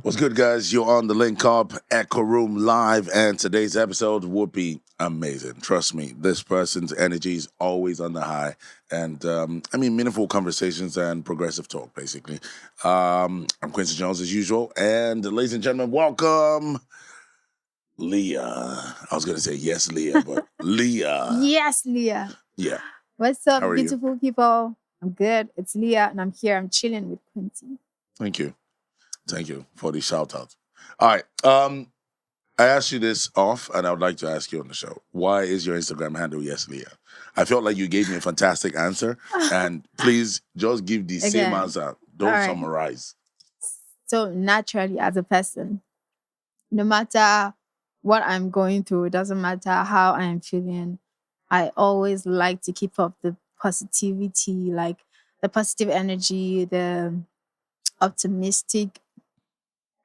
What's good, guys? You're on the Link Up EchooRoom Live, and today's episode will be amazing. Trust me, this person's energy is always on the high, and meaningful conversations and progressive talk, basically. I'm Quincy Jonze as usual, and ladies and gentlemen, welcome Liya. I was gonna say yes, Liya, but Liya. Yes, Liya. Yeah. What's up, How are beautiful people? I'm good. It's Liya, and I'm here. I'm chilling with Quincy. Thank you for the shout out. All right. I asked you this off, and I would like to ask you on the show. Why is your Instagram handle Yes Liya? I felt like you gave me a fantastic answer, and please just give the same answer. Don't summarize. So naturally, as a person, no matter what I'm going through, it doesn't matter how I am feeling, I always like to keep up the positivity, like the positive energy, the optimistic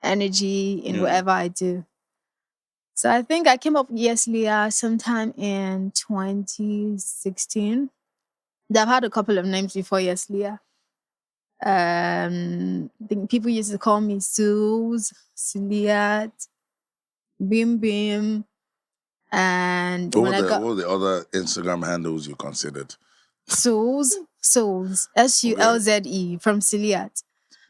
energy in whatever I do. So I think I came up with Yes Liya sometime in 2016. I've had a couple of names before Yes Liya. I think people used to call me Suze, Suliat, Bim Bim, and what were the other Instagram handles you considered? Suze, Sulze from Suliat.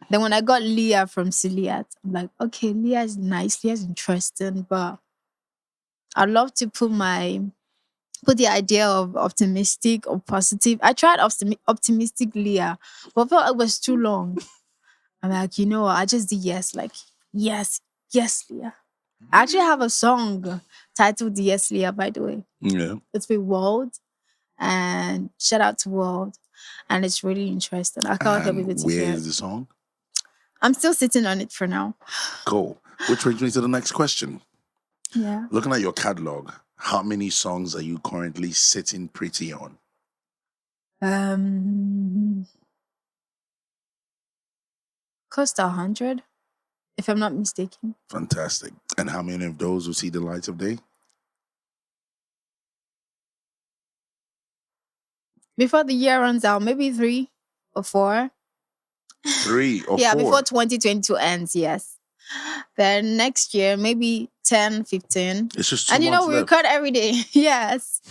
Then when I got Liya from Suliat, I'm like, okay, Liya is nice, Liya is interesting, but I'd love to put the idea of optimistic or positive. I tried optimistic Liya, but I felt it was too long. I'm like, you know what? I just did yes, Liya. I actually have a song titled Yes Liya, by the way. Yeah. It's with World, and shout out to World. And it's really interesting. I can't help it to hear. Where is the song? I'm still sitting on it for now. Cool. Which brings me to the next question. Yeah. Looking at your catalog, how many songs are you currently sitting pretty on? Close to 100, if I'm not mistaken. Fantastic. And how many of those will see the light of day? Before the year runs out, maybe 3 or 4. 3 or 4? Yeah, before 2022 ends, yes. Then next year, maybe 10, 15. It's just 2 months we left. record every day. Yes.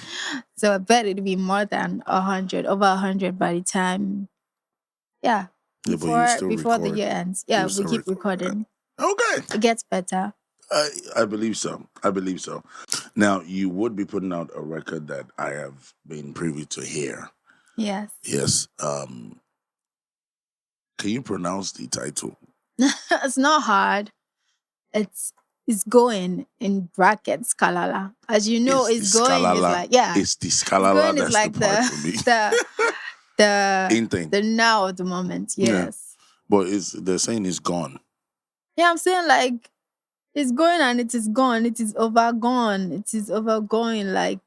So I bet it'll be more than 100, over 100 by the time. Yeah. Before the year ends. Yeah, we keep recording. Okay. It gets better. I believe so. Now, you would be putting out a record that I have been privy to hear. Yes. Yes. Can you pronounce the title? It's not hard. It's going in brackets, Kalala. As you know, it's going is like, yeah. It's the Kalala that's like the part for me. The now at the moment, yes. Yeah. But they're saying it's gone. Yeah, I'm saying like it's going and it is gone. It is overgone. It is overgoing. Like,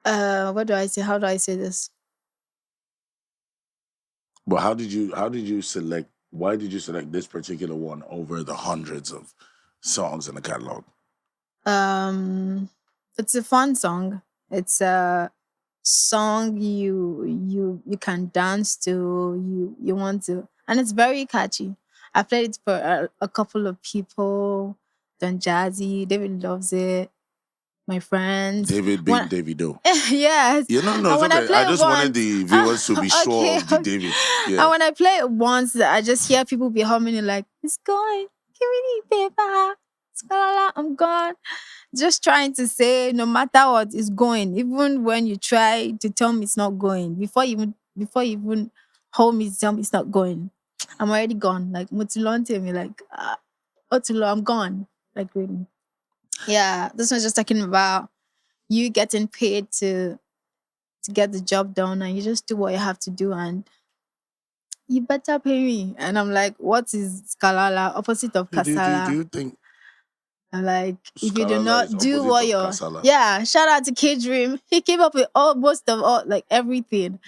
what do I say? How do I say this? But how did you select? Why did you select this particular one over the hundreds of songs in the catalog? It's a fun song. It's a song you can dance to. You want to, and it's very catchy. I played it for a couple of people. Don Jazzy, David loves it. My friends. David being Davido. Yes. Yeah, no, it's okay. I just wanted the viewers to be sure of the David. Yeah. And when I play it once, I just hear people be humming it like, it's going, give me the paper. Sala, I'm gone. Just trying to say, no matter what, it's going. Even when you try to tell me it's not going, before you even hold me to tell me it's not going, I'm already gone. Like, Mutulonte me, like, Otulo, I'm gone. Like, really. Yeah, this one's just talking about you getting paid to get the job done, and you just do what you have to do, and you better pay me. And I'm like, what is Kalala? Opposite of Kasala. Do you think? I'm like, if you do Kalala not is do opposite what of you're, Kasala? yeah. Shout out to EchooRoom. He came up with most of all, like everything.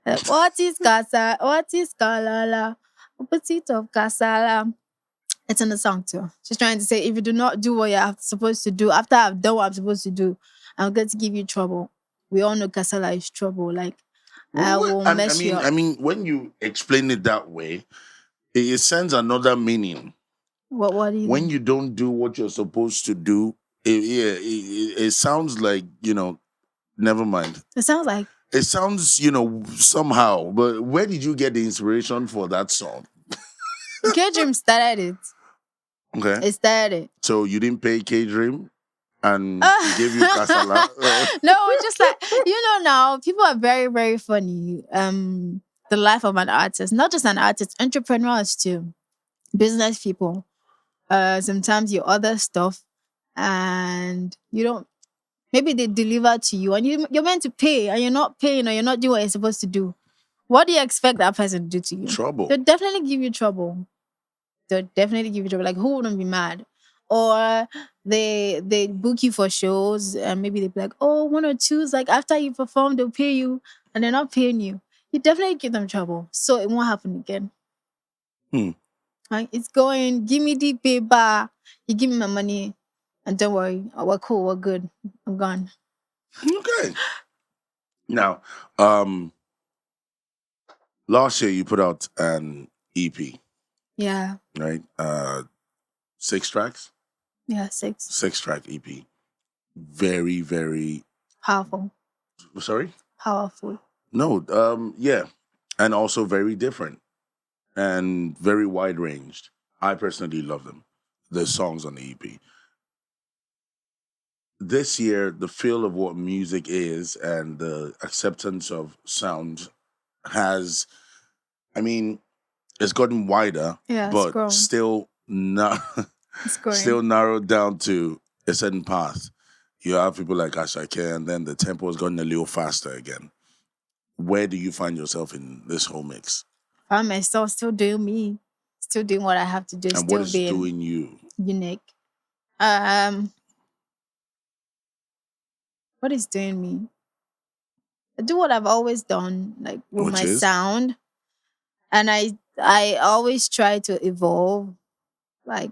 Like, what is Kasala? What is Kalala? Opposite of Kasala. It's in the song too. She's trying to say, if you do not do what you're supposed to do, after I've done what I'm supposed to do, I'm going to give you trouble. We all know Kasala is trouble. Like, I will mess you up. I mean, when you explain it that way, it sends another meaning. What do you When think? you don't do what you're supposed to do, it sounds like, never mind. It sounds like It sounds, somehow, but where did you get the inspiration for that song? K-Dream started it. Okay. It started it. So you didn't pay K Dream and he gave you Kasala? No, just like now people are very, very funny. The life of an artist, not just an artist, entrepreneurs too, business people. Sometimes you order stuff and you don't. Maybe they deliver to you and you're meant to pay and you're not paying or you're not doing what you're supposed to do. What do you expect that person to do to you? Trouble. They'll definitely give you trouble. They'll definitely give you trouble. Like, who wouldn't be mad? Or they book you for shows and maybe they be like, oh, one or two's like after you perform, they'll pay you and they're not paying you. You definitely give them trouble. So it won't happen again. Hmm. Like, it's going, give me the paper, you give me my money, and don't worry, we're cool, we're good. I'm gone. Okay. Now, last year you put out an EP, Yeah. right? 6 tracks, Yeah, 6. 6-track EP. Very, very. Powerful. Sorry. Powerful. No. Yeah, and also very different and very wide ranged. I personally love them. The songs on the EP. This year, the feel of what music is and the acceptance of sound has, I mean, it's gotten wider, Yeah, it's but grown. still not It's growing. still narrowed down to a certain path. You have people like Ashake, and then the tempo has gotten a little faster again. Where do you find yourself in this whole mix? I'm myself still doing me. Still doing what I have to do, And still what is being doing you? unique. What is doing me? I do what I've always done, like with Which my is? sound. And I always try to evolve, like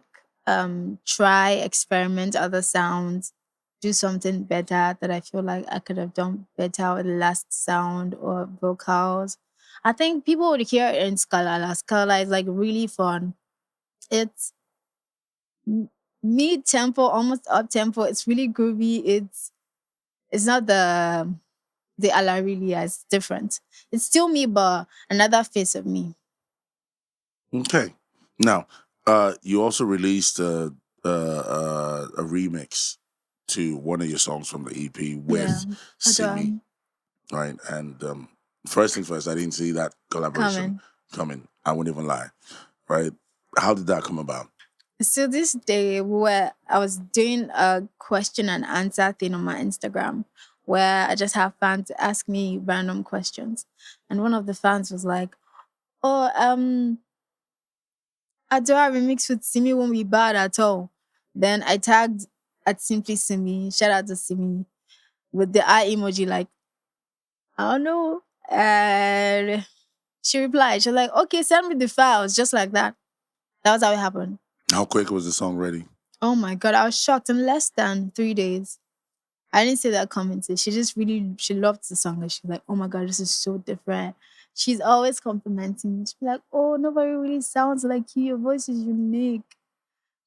try, experiment other sounds, do something better that I feel like I could have done better with the last sound or vocals. I think people would hear it in Kalala. Kalala is like really fun. It's mid tempo, almost up tempo. It's really groovy. It's not the Alarilia. It's different. It's still me, but another face of me. Okay. Now, you also released a remix to one of your songs from the EP with Simi, right? And first things first, I didn't see that collaboration coming. I wouldn't even lie, right? How did that come about? So this day, I was doing a question and answer thing on my Instagram, where I just have fans ask me random questions, and one of the fans was like, "Oh, I do a remix with Simi won't be bad at all." Then I tagged at Simply Simi, shout out to Simi, with the eye emoji, like, I don't know. And she replied, she was like, okay, send me the files, just like that. That was how it happened. How quick was the song ready? Oh my God, I was shocked in less than 3 days. I didn't see that coming. She just she loved the song. And she's like, oh my God, this is so different. She's always complimenting me. She's like, oh, nobody really sounds like you. Your voice is unique.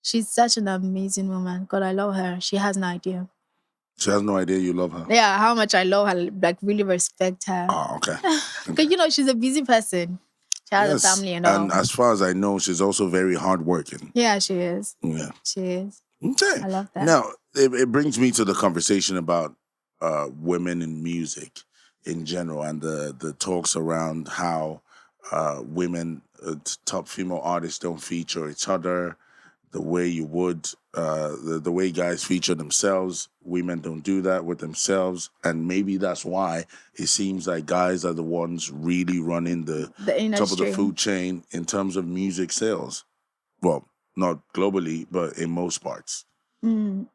She's such an amazing woman. God, I love her. She has no idea. She has no idea you love her. Yeah, how much I love her, like really respect her. Oh, okay. Because she's a busy person. She has a family and all. And as far as I know, she's also very hardworking. Yeah, she is. Yeah. She is. Okay. I love that. Now, it brings me to the conversation about women in music in general and the talks around how women, top female artists don't feature each other the way you would, the way guys feature themselves. Women don't do that with themselves. And maybe that's why it seems like guys are the ones really running the top of the food chain in terms of music sales. Well, not globally, but in most parts. They're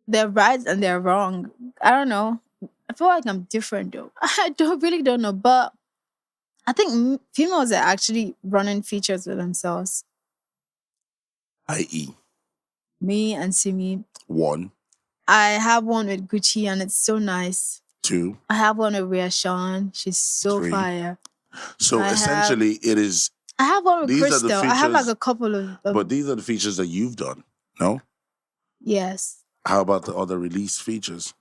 right and they're wrong. I don't know. I feel like I'm different though. I really don't know. But I think females are actually running features with themselves. I.e. me and Simi. 1. I have one with Gucci and it's so nice. 2. I have one with Rhea Sean. She's so 3. fire. So I have essentially, it is. I have one with These are the Crystal. I have like features, a couple of but these are the features that you've done. No. yes. How about the other release features?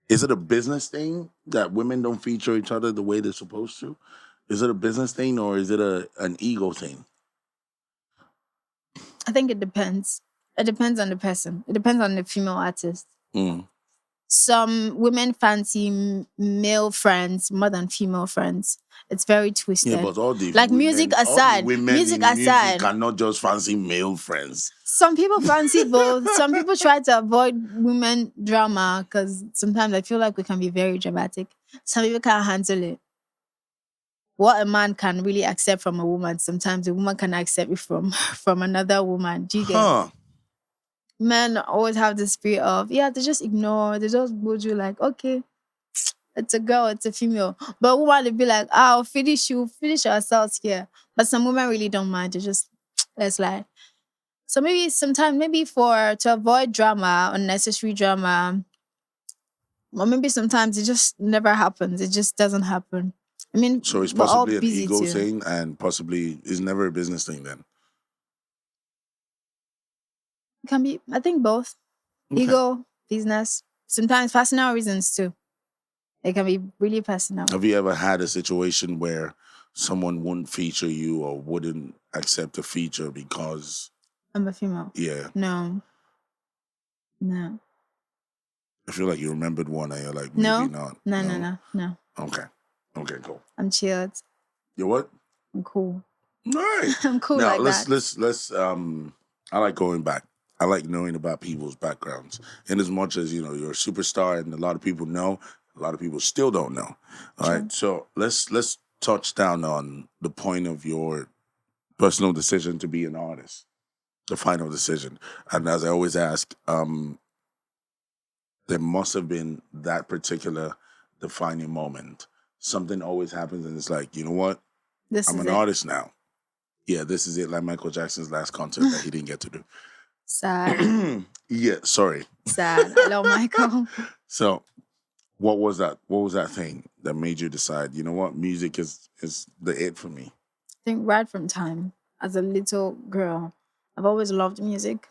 Is it a business thing that women don't feature each other the way they're supposed to? Is it a business thing or is it an ego thing? I think it depends. It depends on the person. It depends on the female artist. Mm. Some women fancy male friends more than female friends. It's very Yeah, twisted. but all Like all the women music in music aside, cannot just fancy male friends. some people fancy both. Some people try to avoid women drama because sometimes I feel like we can be very dramatic. Some people can't handle it. What a man can really accept from a woman, sometimes a woman can accept it from from another woman. Do you get? Huh. Men always have the spirit of they just ignore, they just go you like, okay, it's a girl, it's a female. But woman would be like, I'll finish you, finish ourselves here. But some women really don't mind. They just let's lie. So maybe sometimes maybe for to avoid drama, unnecessary drama, or maybe sometimes it just never happens. It just doesn't happen. I mean, So it's we're all possibly an busy ego too. thing and possibly is never a business thing then. It can be, I think both. Okay. Ego, business, sometimes personal reasons too. It can be really personal. Have you ever had a situation where someone wouldn't feature you or wouldn't accept a feature because, I'm a female. yeah, No, no, I feel like you remembered one and you're like, maybe no, not. no, no, No? no, no. Okay. Okay, cool. I'm chilled. You what? I'm cool. All right. I'm cool Now like let's that. let's I like going back. I like knowing about people's backgrounds. In as much as, you're a superstar and a lot of people know, a lot of people still don't know. All True. right. So let's touch down on the point of your personal decision to be an artist. The final decision. And as I always ask, there must have been that particular defining moment. Something always happens and it's like, you know what? This I'm is an it. artist now. Yeah, this is it, like Michael Jackson's last concert that he didn't get to Sad. do. Yeah, sorry. Sad. I love Michael. I So what was that? What was that thing that made you decide, you know what, music is the it for me? think right from time, as a little girl, I've always loved music.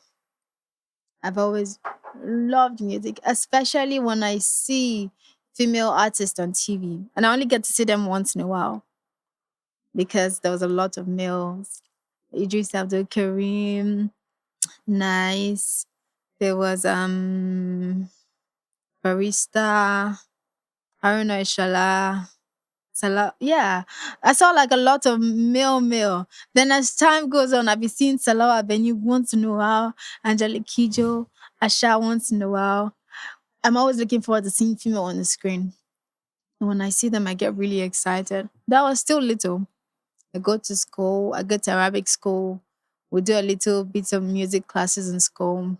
I've always loved music, especially when I see female artists on TV. And I only get to see them once in a while because there was a lot of males. Idris Abdul Karim, nice. There was Barista, Haruna Shala, Sala. Yeah, I saw like a lot of male. Then as time goes on, I've been seeing Salawa Benyu once in a while, Angelique Kijo, Asha once in a while. I'm always looking forward to seeing female on the screen. And when I see them, I get really excited. That was still little. I go to school, I go to Arabic school. We do a little bit of music classes in school.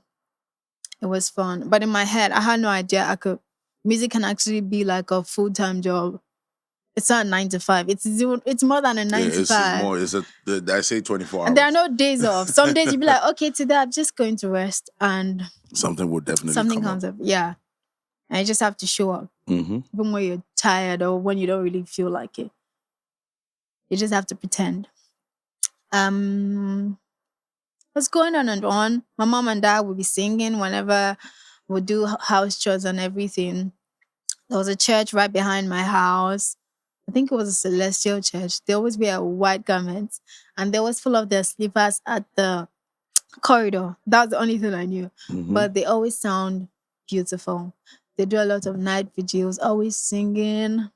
It was fun. But in my head, I had no idea music can actually be like a full-time job. It's not 9 to 5. It's more than a Yeah, nine to it's five. more, I say 24 And there are hours. no days off. Some days you'll be like, okay, today I'm just going to rest and Something would definitely something come up. comes up. Yeah. And you just have to show up. Mm-hmm. Even when you're tired or when you don't really feel like it. You just have to pretend. What's going on and on? My mom and dad will be singing whenever we do house chores and everything. There was a church right behind my house. I think it was a celestial church. They always wear white garments and they always full of their slippers at the corridor. That's the only thing I knew. Mm-hmm. But they always sound beautiful. They do a lot of night vigils, always singing.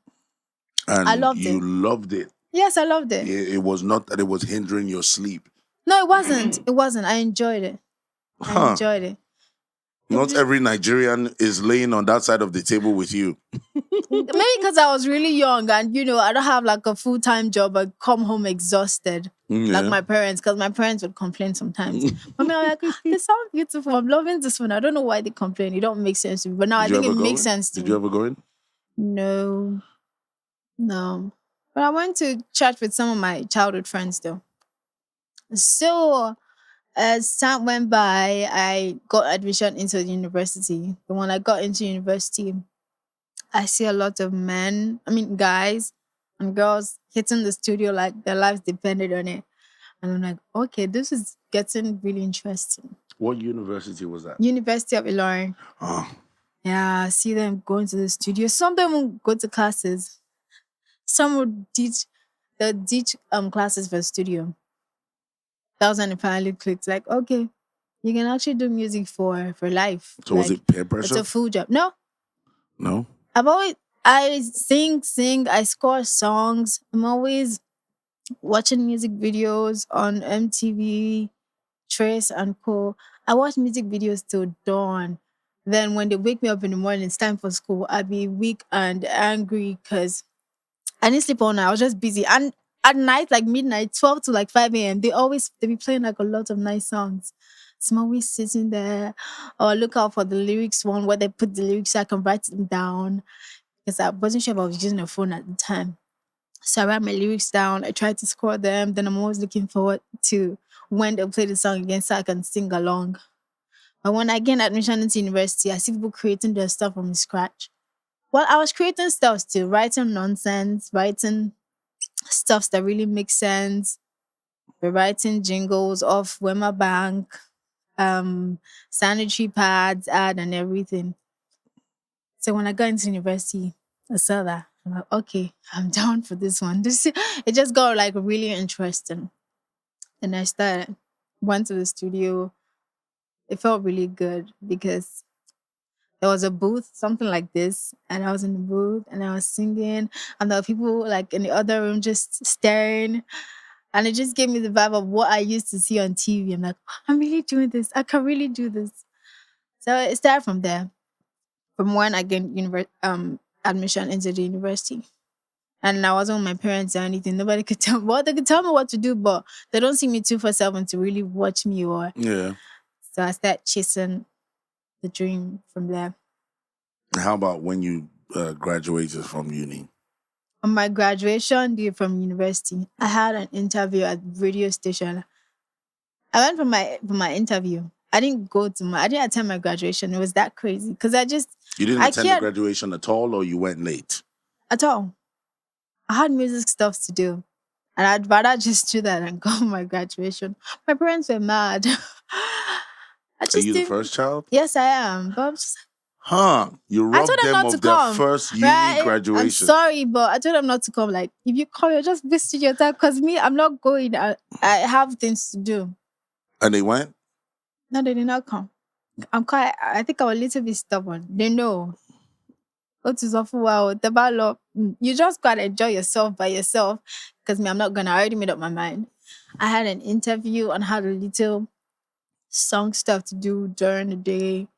I And loved you it. loved it. Yes, I loved it. It was not that it was hindering your sleep. No, it wasn't. It wasn't. I enjoyed it. I Huh. enjoyed it. Not every Nigerian is laying on that side of the table with you. Maybe because I was really young and I don't have like a full-time job. I come home exhausted like Yeah. my parents, because my parents would complain sometimes. Mommy, I'm like, they sound beautiful. I'm loving this one. I don't know why they complain. It don't make sense to me. But now I Did you think it ever go makes in? sense to Did you me. ever go in? No, no. But I went to church with some of my childhood friends though. So as time went by, I got admission into the university. But when I got into university, I see a lot of men, I mean guys, and girls hitting the studio like their lives depended on it. And I'm like, okay, this is getting really interesting. What university was that? University of Ilorin. Oh, Yeah, I see them going to the studio. Some of them will go to classes. Some would teach classes for studio. That was when it finally clicked. Like, okay, you can actually do music for life. so was Like, it peer it's pressure? a full job. No, No. I sing, I score songs. I'm always watching music videos on MTV, Trace and Co. I watch music videos till dawn. Then when they wake me up in the morning, it's time for school. I'd be weak and angry because I didn't sleep all night. I was just busy. And at night, like midnight, 12 to like 5 a.m., they be playing like a lot of nice songs. So I'm always sitting there or look out for the lyrics one where they put the lyrics so I can write them down. Because I wasn't sure if I was using a phone at the time. So I write my lyrics down. I try to score them. Then I'm always looking forward to when they'll play the song again so I can sing along. But when I gained admission into university, I see people creating their stuff from scratch. Well, I was creating stuff still, writing nonsense, writing stuffs that really make sense, writing jingles off Wema Bank, um, sanitary pads, ad, and everything. So when I got into university, I saw that. I'm like, okay, I'm down for this one. It just got like really interesting. And I started, went to the studio. It felt really good because there was a booth, something like this, and I was in the booth and I was singing, and there were people like in the other room just staring. And it just gave me the vibe of what I used to see on TV. I'm like, I'm really doing this. I can really do this. So it started from there, from when I gained admission into the university. And I wasn't with my parents or anything. Nobody could tell me. Well, they could tell me what to do, but they don't see me 2-4-7 to really watch me or. Yeah. So I started chasing the dream from there. How about when you graduated from uni? On my graduation day from university, I had an interview at radio station. I went for my interview. I didn't attend my graduation. It was that crazy because You didn't I attend the can't graduation at all, or you went late? at all. I had music stuff to do. And I'd rather just do that and go on my graduation. My parents were mad. I Are just you the didn't. first child? Yes, I am. But I'm just, Huh? You I told robbed them them not to of their come. first uni Right? I'm graduation. sorry, but I told them not to come. Like, if you come, you're just wasting your time. Because me, I'm not going. I have things to do. And they went? No, they did not come. I think I'm a little bit stubborn. They know. What is awful wow. The ballot. You just gotta enjoy yourself by yourself. Because me, I'm not gonna. I already made up my mind. I had an interview and had a little song stuff to do during the day.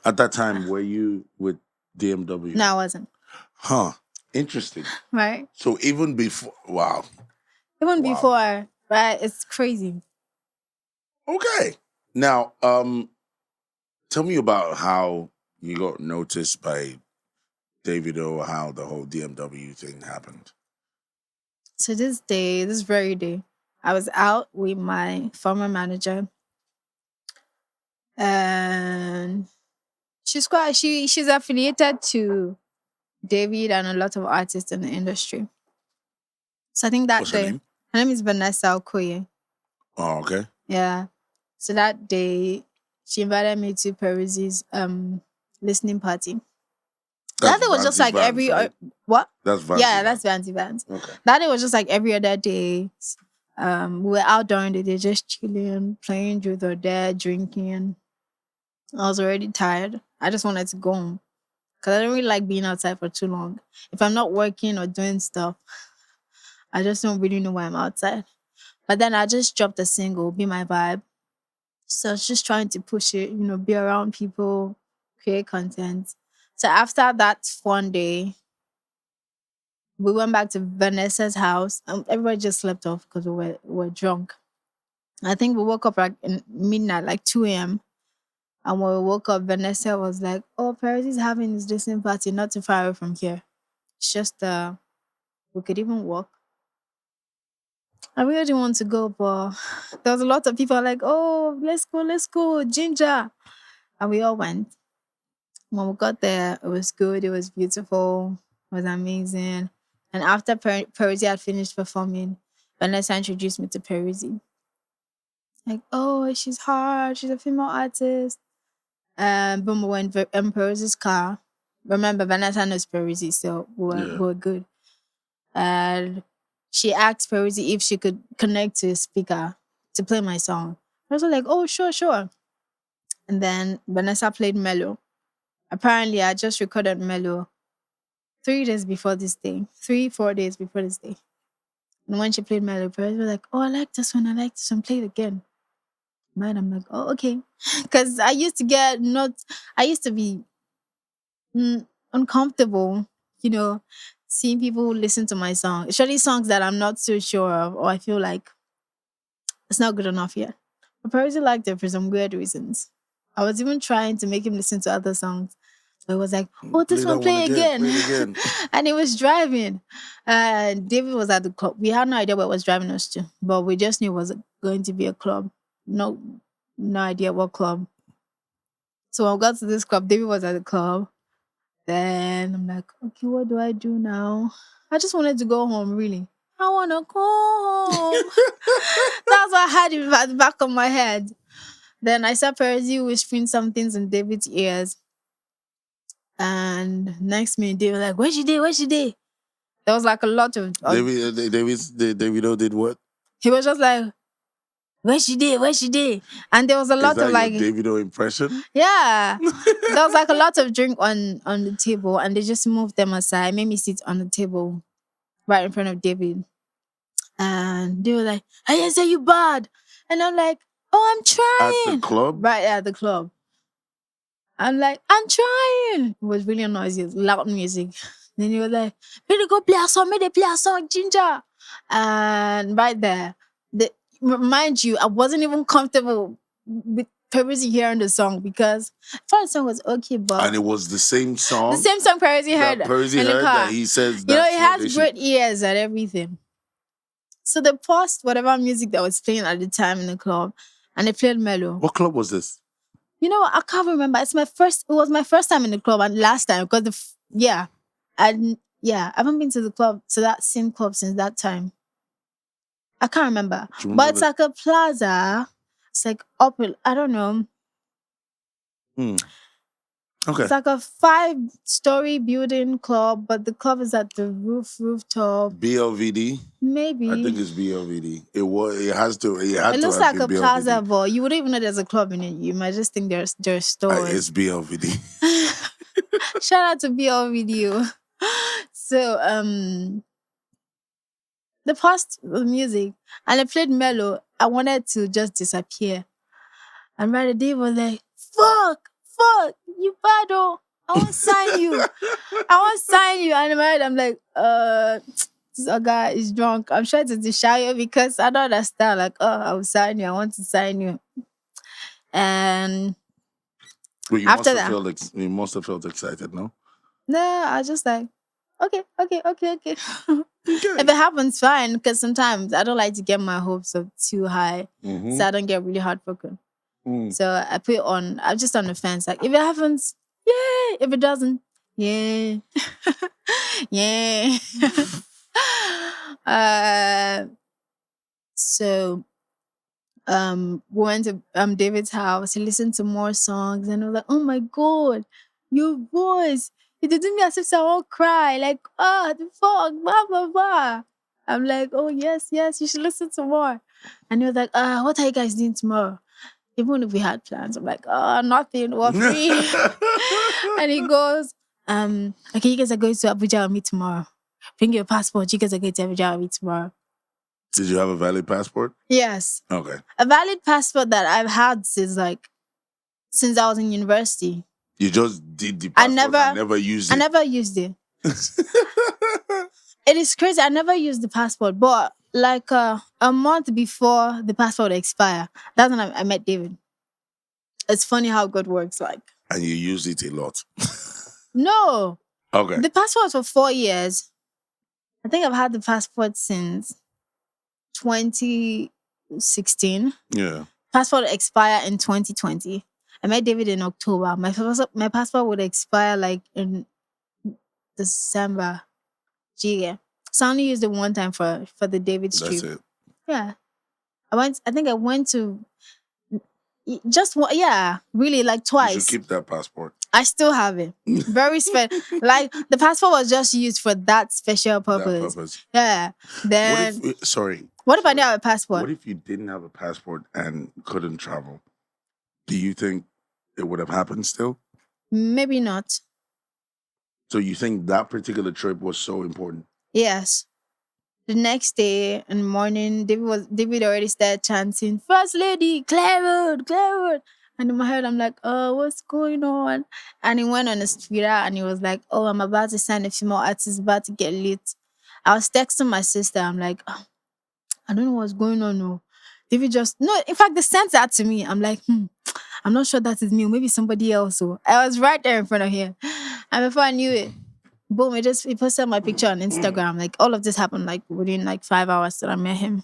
At that time, were you with DMW? No, I wasn't. Huh. Interesting. Right? So even before, wow. Even Wow. before, right? It's crazy. Okay. Now, tell me about how you got noticed by Davido, or how the whole DMW thing happened. So this very day, I was out with my former manager, and she's affiliated to David and a lot of artists in the industry. So I think that What's her day, name? her name is Vanessa Okoye. Oh, okay. Yeah. So that day, she invited me to Paris's listening party. That's That day was just Vanity like Vans, right? what? That's Vanity Yeah, Vans. that's Vanity Vans. Okay. That day was just like every other day. We were out during the day, just chilling, playing truth or dare, drinking. I was already tired. I just wanted to go home because I don't really like being outside for too long. If I'm not working or doing stuff, I just don't really know why I'm outside. But then I just dropped a single, Be My Vibe. So I was just trying to push it, be around people, create content. So after that fun day, we went back to Vanessa's house. Everybody just slept off because we were drunk. I think we woke up like in midnight, like 2 a.m. And when we woke up, Vanessa was like, "Oh, Paris is having his listening party not too far away from here. It's just we could even walk." I really didn't want to go, but there was a lot of people like, "Oh, let's go, Ginger," and we all went. When we got there, it was good. It was beautiful. was amazing. And after Peruzzi had finished performing, Vanessa introduced me to Peruzzi. Like, oh, she's hard. She's a female artist. Boom, we went in Peruzzi's car. Remember, Vanessa knows Peruzzi, so we're good. And she asked Peruzzi if she could connect to a speaker to play my song. I was like, oh, sure. And then Vanessa played Mellow. Apparently, I just recorded Mellow 3 days before this day. 4 days before this day. And when she played Mellow, Peruzzi was like, oh, I like this one. Play it again. Man, I'm like, oh, okay. Because I used to be uncomfortable, seeing people listen to my song, especially songs that I'm not so sure of, or I feel like it's not good enough yet. But Peruzzi liked it for some weird reasons. I was even trying to make him listen to other songs. So it was like, oh, this one, play again. And he was driving. David was at the club. We had no idea what was driving us to, but we just knew it was going to be a club. No idea what club. So when we got to this club, David was at the club. Then I'm like, okay, what do I do now? I just wanted to go home, really. I want to go home. That's what I had at the back of my head. Then I saw Peruzzi whispering some things in David's ears. And next minute, they were like, where's she day? There was like a lot of... Davido did what? He was just like, where's she day? And there was a lot of like... Davido impression? Yeah. There was like a lot of drink on the table, and they just moved them aside, made me sit on the table right in front of David. And they were like, I didn't say you bad. And I'm like, oh, I'm trying. At the club? Right at the club. I'm like, I'm trying. It was really noisy, loud music. Then he was like, maybe go play a song, Ginger. And right there, mind you, I wasn't even comfortable with Peruzzi hearing the song because I thought the song was okay, but... And it was the same song? The same song Peruzzi heard in the car. That he says that's he has great ears and everything. So they paused whatever music that was playing at the time in the club, and they played Mellow. What club was this? You know what? I can't remember. It was my first time in the club, and last time because I haven't been to the club, to that same club since that time. I can't remember, but it's like a plaza. It's like up. I don't know. Okay. It's like a 5-story building club, but the club is at the rooftop. BLVD? Maybe. I think it's BLVD. It has to. It looks like a plaza, but you wouldn't even know there's a club in it. You might just think there's stores. It's BLVD. Shout out to BLVD. So they paused the music and I played Mellow. I wanted to just disappear. And right the day was like, fuck, you bad oh. I want to sign you. And I'm like, this guy is drunk. I'm trying to distract you because I don't understand. Like, I will sign you. I want to sign you. And you after you must have felt excited, no? No, I was just like, okay. If it happens, fine. Because sometimes I don't like to get my hopes up too high, so I don't get really heartbroken. So I put it on. I'm just on the fence. Like, if it happens, yay. If it doesn't, yeah, yeah. So we went to David's house. He listened to more songs, and I was like, oh my god, your voice. It did me as if I won't cry. Like, the fuck, blah blah blah. I'm like, oh yes, you should listen to more. And he was like, what are you guys doing tomorrow? Even if we had plans, I'm like, nothing, we're free. And he goes, okay, you guys are going to Abuja with me tomorrow. Bring your passport. You guys are going to Abuja with me tomorrow. Did you have a valid passport? Yes. Okay. A valid passport that I've had since I was in university. You just did the passport and never used it? I never used it. It is crazy. I never used the passport, but like a month before the passport expire, that's when I met David. It's funny how God works. Like, and you use it a lot. No. Okay. The passport for 4 years. I think I've had the passport since 2016. Yeah. Passport expire in 2020. I met David in October. My passport would expire like in December. Yeah. So I only used it one time for the David's That's trip. it. Yeah. I think I went to just one, yeah, really like You should twice. keep that passport. I still have it. Very special. Like the passport was just used for that special That purpose. purpose. Yeah. What if? Then Sorry. what if I Sorry. didn't have a passport? What if you didn't have a passport and couldn't travel? Do you think it would have happened still? Maybe not. So you think that particular trip was so important? Yes. The next day in the morning, David already started chanting, First Lady, Clairwood, Clairwood. And in my head, I'm like, oh, what's going on? And he went on a Twitter and he was like, oh, I'm about to sign a female artist, about to get lit. I was texting my sister. I'm like, oh, I don't know what's going on. No. David just, no, in fact, they sent that to me. I'm like, I'm not sure that is me, or maybe somebody else. So I was right there in front of him. And before I knew it, boom, he posted my picture on Instagram. Like all of this happened like within like 5 hours that I met him.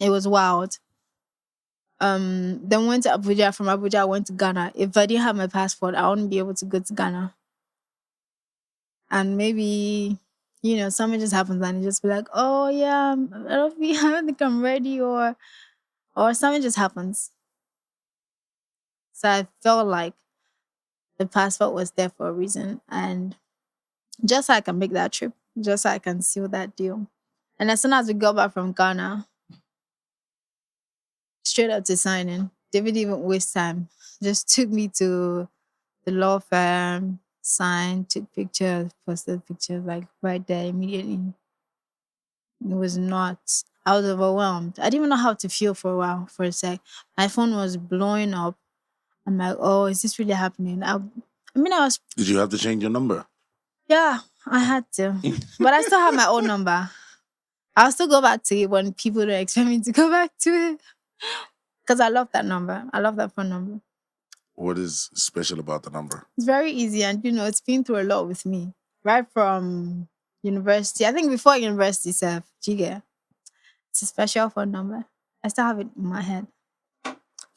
It was wild. Then went to Abuja. From Abuja, I went to Ghana. If I didn't have my passport, I wouldn't be able to go to Ghana. And maybe, something just happens and you just be like, oh yeah, I don't think I'm ready, or something just happens. So I felt like the passport was there for a reason, and just so I can make that trip, just so I can seal that deal. And as soon as we got back from Ghana, straight up to signing, David didn't even waste time. Just took me to the law firm, signed, took pictures, posted pictures like right there immediately. It was nuts. I was overwhelmed. I didn't even know how to feel for a while, for a sec. My phone was blowing up. I'm like, oh, is this really happening? I was, Did you have to change your number? yeah, I had to. But I still have my old number. I'll still go back to it when people don't expect me to go back to it. Because I love that number. I love that phone number. What is special about the number? It's very easy, and it's been through a lot with me. Right from university. I think before university self, Giga. It's a special phone number. I still have it in my head.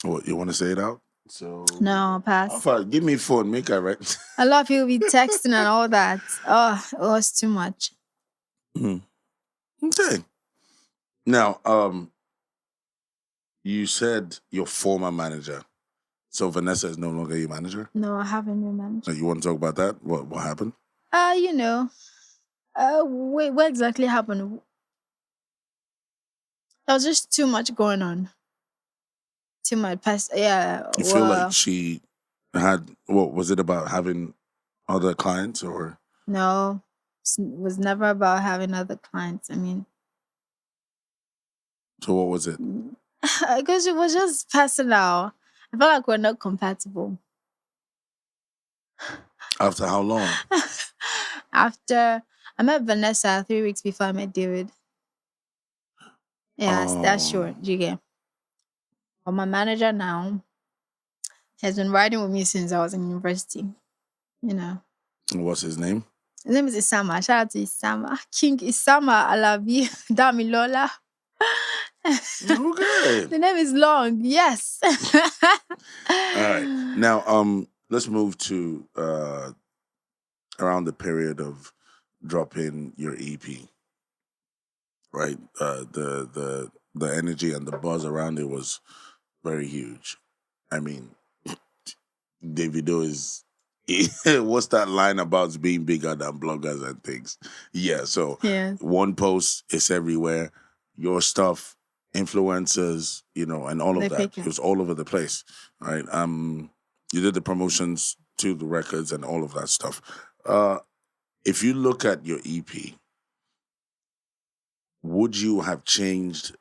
What, you want to say it out? So No, pass. Alpha, give me phone, make I write. A lot of people be texting and all that. Oh, it was too much. Okay. Now, you said your former manager. So Vanessa is no longer your manager? No, I have a new manager. So you want to talk about that? What happened? Wait, what exactly happened? There was just too much going on. Too much past, yeah. You feel like she had, what was it about having other clients or? No, it was never about having other clients. I mean, so what was it? because it was just personal. I felt like we're not compatible. After how long? After I met Vanessa 3 weeks before I met David. Yeah, that's short. You get. But my manager now has been riding with me since I was in university. What's his name? His name is Isama. Shout out to Isama. King Isama Alabi Damilola. Okay. The name is long. Yes. All right. Now, let's move to around the period of dropping your EP. Right. The energy and the buzz around it was very huge. I mean, Davido is what's that line about being bigger than bloggers and things? Yeah, so Yes. one post is everywhere. Your stuff, influencers, and all of They that. pick it. It was all over the place. Right. You did the promotions to the records and all of that stuff. If you look at your EP, would you have changed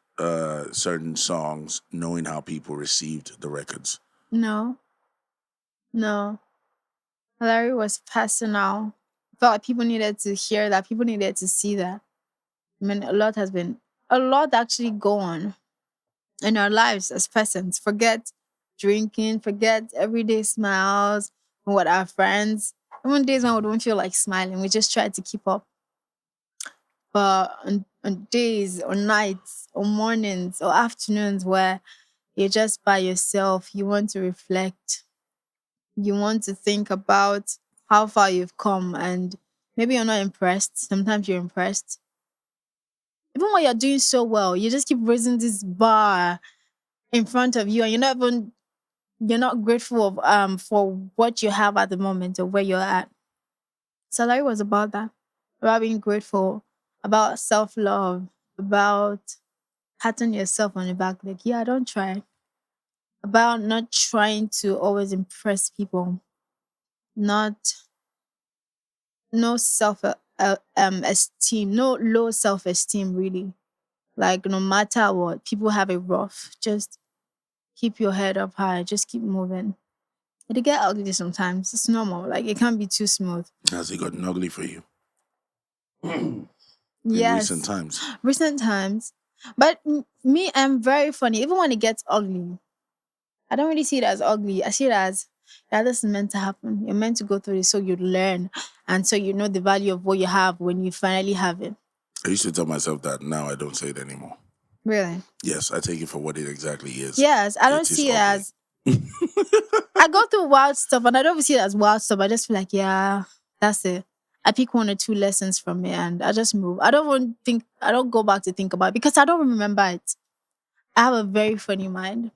certain songs knowing how people received the records? No. Larry was personal. I felt like people needed to hear that. People needed to see that. I mean, a lot actually go on in our lives as persons. Forget drinking, forget everyday smiles, and what our friends. Even days when we don't feel like smiling, we just try to keep up. But on days or nights or mornings or afternoons where you're just by yourself, you want to reflect, you want to think about how far you've come, and Maybe you're not impressed. Sometimes you're impressed. Even when you're doing so well, you just keep raising this bar in front of you, and you're not grateful for what you have at the moment or where you're at. Salary was about that. About being grateful, about self love, about patting yourself on the back, like, yeah, don't try. About not trying to always impress people, not no self esteem, no low self esteem, really. Like, no matter what, people have it rough. Just keep your head up high. Just keep moving. It'll get ugly sometimes. It's normal. Like, it can't be too smooth. Has it gotten ugly for you in recent Yes, times? recent times. But me, I'm very funny. Even when it gets ugly, I don't really see it as ugly. I see it as, yeah, this is meant to happen. You're meant to go through this so you learn, and so you know the value of what you have when you finally have it. I used to tell myself that. Now I don't say it anymore. Really? Yes, I take it for what it exactly is. Yes, I don't It is see it ugly. as. I go through wild stuff, and I don't see it as wild stuff. I just feel like, yeah, that's it. I pick one or two lessons from it, and I just move. I don't want to think. I don't go back to think about it because I don't remember it. I have a very funny mind.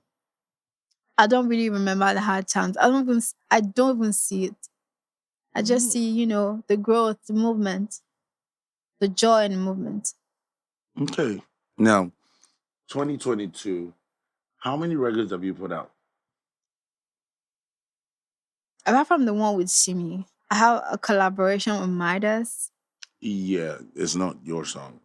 I don't really remember the hard times. I don't even see it. I just see, the growth, the movement, the joy in the movement. Okay. Now, 2022, how many records have you put out? Apart from the one with Simi, I have a collaboration with Midas. Yeah, it's not your song.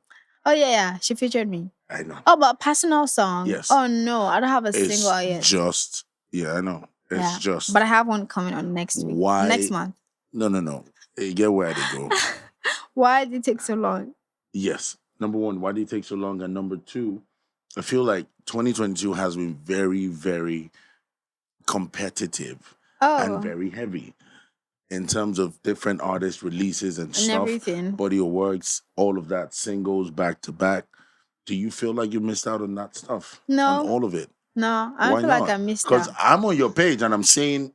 Oh yeah, she featured me. I know. Oh, but personal song. Yes. Oh no, I don't have a single It's yet. just, yeah, I know. It's Yeah, just. but I have one coming on next week. Why? Next month. No. You get where they go. Why did it take so long? Yes. Number one, why did it take so long? And number two, I feel like 2022 has been very, very competitive and Oh, very heavy in terms of different artist releases and and stuff, everything. body of works, all of that, singles back to back. Do you feel like you missed out on that stuff? On No, all of it? no, I Why feel like not? I missed Because out. I'm on your page and I'm saying,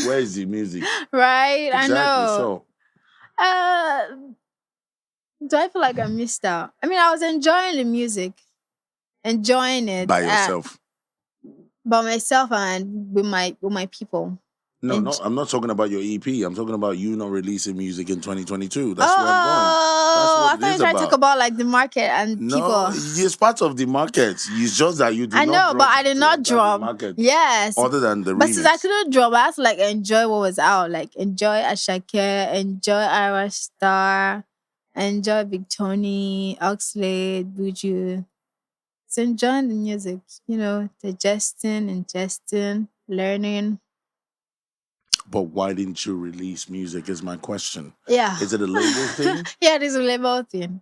where's the music? Right, I Exactly. know. So, Uh, do I feel like I missed out? I mean, I was enjoying the music, enjoying it by yourself. by myself and with my people. No, I'm not talking about your EP. I'm talking about you not releasing music in 2022. That's where I'm going. That's Oh, what I it thought you is were trying to talk about. about like the market and No, people. it's part of the market. It's just that you did I not know, drop but I did to not enter the drop. market. Yes. Other than the But since I remix. couldn't drop, I had to like enjoy what was out. Like enjoy Ashake, enjoy Irish Star, enjoy Big Tony, Oxlade, Buju. So enjoying the music, digesting, ingesting, learning. But why didn't you release music is my question. Yeah. Is it a label thing? Yeah, it is a label thing.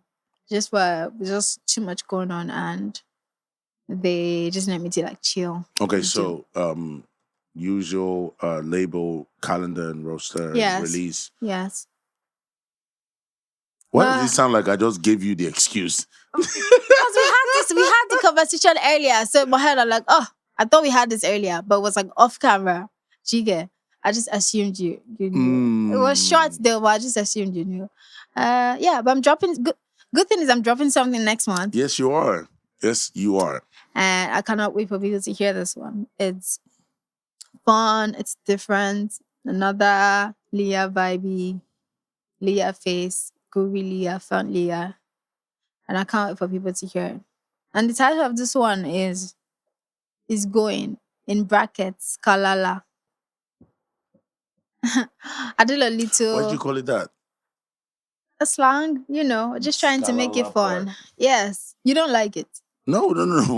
Just too much going on, and they just need me to like chill. Okay, and do- so usual label calendar and roster and Yes. release. Yes. Why But- does it sound like I just gave you the excuse? Because we had the conversation earlier. So in my head, I'm like, oh, I thought we had this earlier, but it was like off camera. Jige, I just assumed you knew. It was short though, but I just assumed you knew. Yeah, but I'm dropping. Good thing is I'm dropping something next month, Yes, you are. Yes, you are. and I cannot wait for people to hear this one. It's fun. It's different. Another Liya vibey, Liya face, groovy Liya, fun Liya, and I can't wait for people to hear it. And the title of this one is going in brackets Kalala. I did a Why did you little call it that? a slang, just trying to make it Kalala fun. part. Yes, you don't like it. No.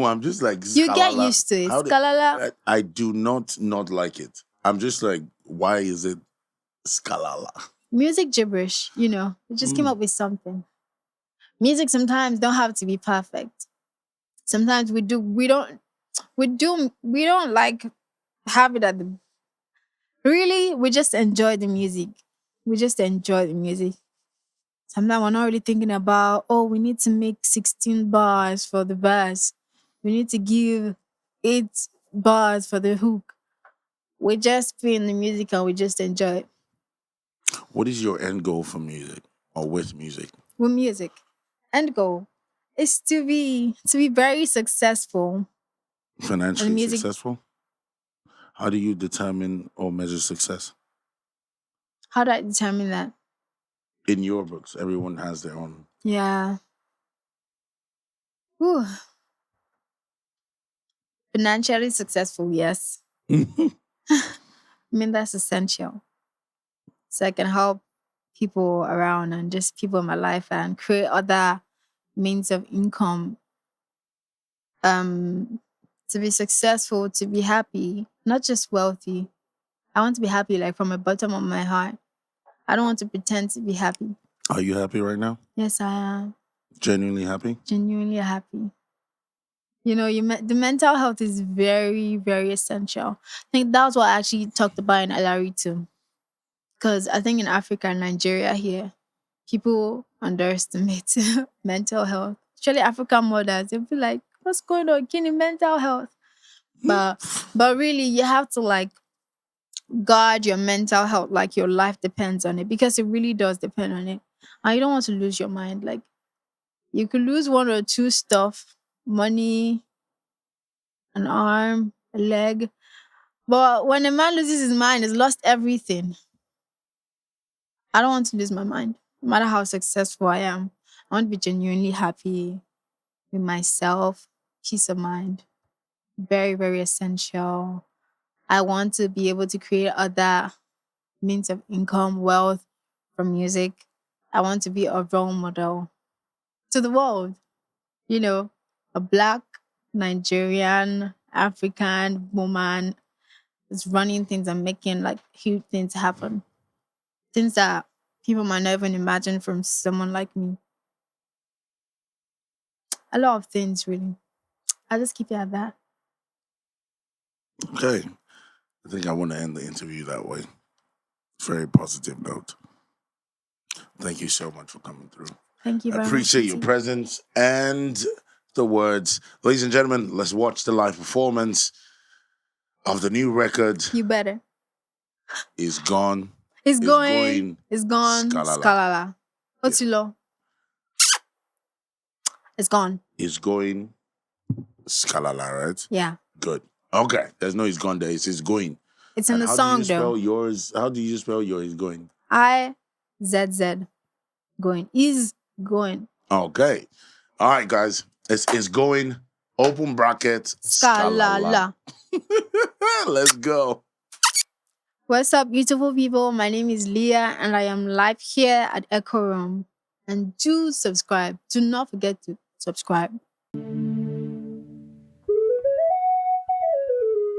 I'm just like You get Kalala. used to it. How did- Kalala. I do not like it. I'm just like, why is it Skalala? Music gibberish, we just came up with something. Music sometimes don't have to be perfect. Sometimes we don't like have it at the really, we just enjoy the music. We just enjoy the music. Sometimes we're not really thinking about, oh, we need to make 16 bars for the verse. We need to give 8 bars for the hook. We just feel in the music and we just enjoy it. What is your end goal for music? or with music? with music. End goal is to be very successful in Financially music. successful? How do you determine or measure success? How do I determine that? In your books, everyone has their own. Yeah. Whew. Financially successful, yes. I mean, that's essential. So I can help people around and just people in my life and create other means of income. To be successful, to be happy, not just wealthy. I want to be happy, like from the bottom of my heart. I don't want to pretend to be happy. Are you happy right now? Yes, I am Genuinely happy? genuinely happy. You know, the mental health is very, very essential. I think that's what I actually talked about in LRE too. Because I think in Africa and Nigeria here, people underestimate mental health. Especially African mothers, they'll be like, "What's going on? Can you mental health?" But really, you have to like guard your mental health, like your life depends on it, because it really does depend on it. And you don't want to lose your mind. Like you could lose one or two stuff, money, an arm, a leg. But when a man loses his mind, he's lost everything. I don't want to lose my mind, no matter how successful I am. I want to be genuinely happy with myself, peace of mind. Very, very essential. I want to be able to create other means of income, wealth from music. I want to be a role model to the world. You know, a black Nigerian African woman is running things and making like huge things happen. Things that people might not even imagine from someone like me. A lot of things, really. I'll just keep it at that. Okay. I think I want to end the interview that way. Very positive note. Thank you so much for coming through. Thank you I very much. appreciate your Quincy. presence and the words. Ladies and gentlemen, let's watch the live performance of the new record. You better. Is Gone. It's Is going. It's gone. Skalala. Skalala. Otilo. It's gone. Is Going Skalala, right? Yeah. Good. Okay. There's no Is Gone there. It's going. It's in And the how song do you spell though. yours? How do you spell your Is Going? IZZ. Going. Is going. Okay. All right, guys. It's going. Open bracket. Skalala. Skalala. Let's go. What's up, beautiful people? My name is Liya and I am live here at EchooRoom. And do subscribe. Do not forget to subscribe.